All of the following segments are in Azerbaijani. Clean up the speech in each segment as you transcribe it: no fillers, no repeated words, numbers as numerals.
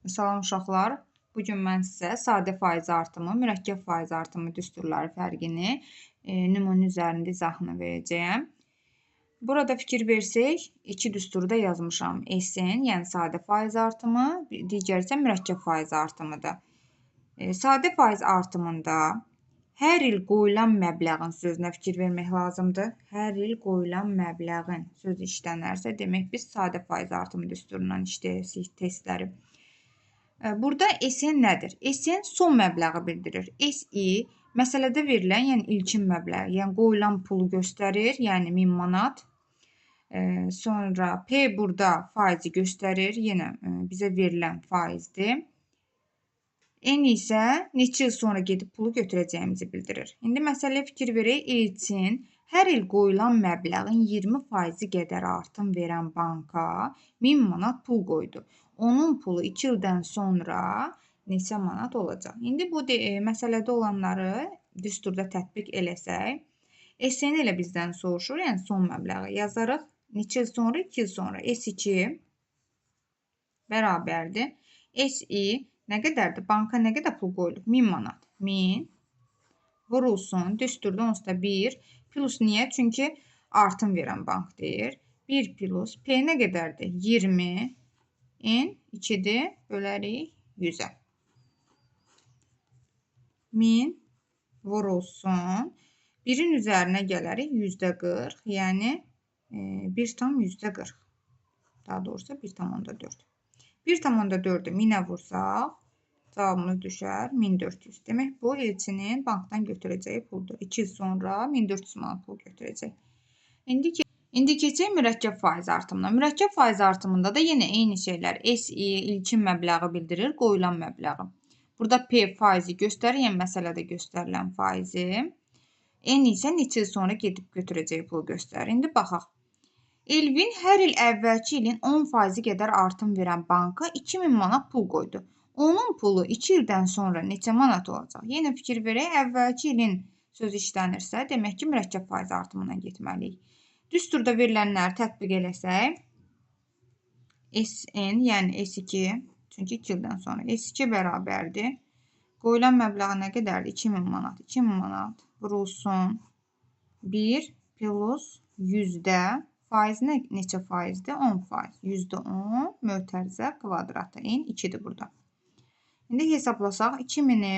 Salam uşaqlar. Bugün mən sizə sadə faiz artımı, mürəkkəb faiz artımı düsturları fərqini nümunə üzərində izahını verəcəyəm. Burada fikir versək, iki düsturu da yazmışam. SN, yəni sadə faiz artımı, digər isə mürəkkəb faiz artımıdır. Sadə faiz artımında hər il qoyulan məbləğin sözünə fikir vermək lazımdır. Hər il qoyulan məbləğin sözü işlənərsə, demək biz sadə faiz artımı düsturundan işləyəcəyik testləri. Burada SN nədir? SN son məbləği bildirir. SI məsələdə verilən, yəni ilkin məbləğ, yəni qoyulan pulu göstərir, yəni 1000 manat. Sonra P burada faizi göstərir, yenə bizə verilən faizdir. N isə neçə il sonra gedib pulu götürəcəyimizi bildirir. İndi məsələyə fikir verək. İlkin hər il qoyulan məbləğin 20% qədər artım verən banka 1000 manat pul qoydu. Onun pulu 2 ildən sonra neçə manat olacaq? İndi bu məsələdə olanları düsturda tətbiq eləsək, SN ilə bizdən soruşur, yəni son məbləği yazarıq. Neçə il sonra? 2 il sonra. S2 bərabərdir. SI nə qədərdir? Banka nə qədər pul qoyulub? 1000 manat. 1000 vurulsun. Düsturda onsuz da 1 plus niyə? Çünki artım verən bank deyir. 1 plus P nə qədərdir? 20 N 2-dir. Bölərik 100-ə. 1000 vurulsun. 1-in üzərinə gələrik %40. Yəni 1,40. Daha doğrusu 1,4. 1,4-ü 1000-ə vursaq, cavabımız düşər 1400. Demək bu elçinin bankdan götürəcəyi puldur. 2 il sonra 1400 manat pul götürəcək. İndi keçək mürəkkəb faiz artımına. Mürəkkəb faiz artımında da yenə eyni şeylər. SI ilkin məbləği bildirir, qoyulan məbləği. Burada P faizi göstərir, yəni məsələdə göstərilən faizi. N isə neçə il sonra gedib götürəcəyi pulu göstərir. İndi baxaq. Elvin hər il əvvəlki ilin 10% qədər artım verən banka 2000 manat pul qoydu. Onun pulu 2 ildən sonra neçə manat olacaq? Yenə fikir verək, əvvəlki ilin sözü işlənirsə, demək ki, mürəkkəb faiz artımına getməliyik. Düsturda verilənləri tətbiq eləsək, SN, yəni S2, çünki 2 ildən sonra S2 bərabərdir. Qoyulan məbləğ nə qədərdir? 2000 manat. 2000 manat vurulsun 1 plus 100-də faiz neçə faizdir? 10%. %10 mötərizə kvadratı. N 2-dir burada. İndi hesablasaq 2000-i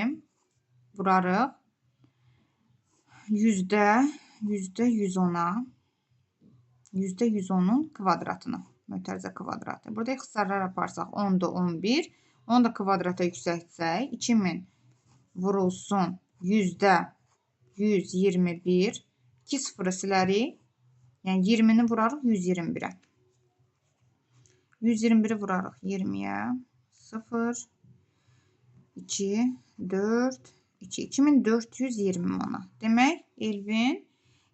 vurarıq %110-a, %110-un kvadratına, mötərizə kvadratı. Burada ixtisarlar aparsaq 10-da 11, 10 da kvadrata yüksəltsək, 2000 vurulsun %121, 2 sıfırı silərik, yəni 20-ni vurarıq 121-ə. 121-i vurarıq 20-yə, 0, 2, 4, 2, 2420 manat. Demək, Elvin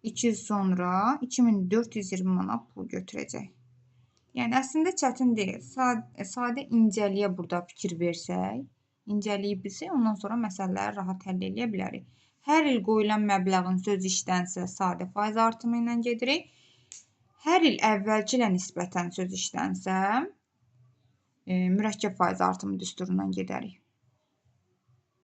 2 il sonra 2420 manat pul götürəcək. Yəni, əslində çətin deyil. Sadə incəliyə burada fikir versək, incəliyi bilsək, ondan sonra məsələləri rahat həll edə bilərik. Hər il qoyulan məbləğin söz işlənsə, sadə faiz artımı ilə gedirik. Hər il əvvəlki ilə nisbətən söz işlənsə, mürəkkəb faiz artımı düsturundan gedərik.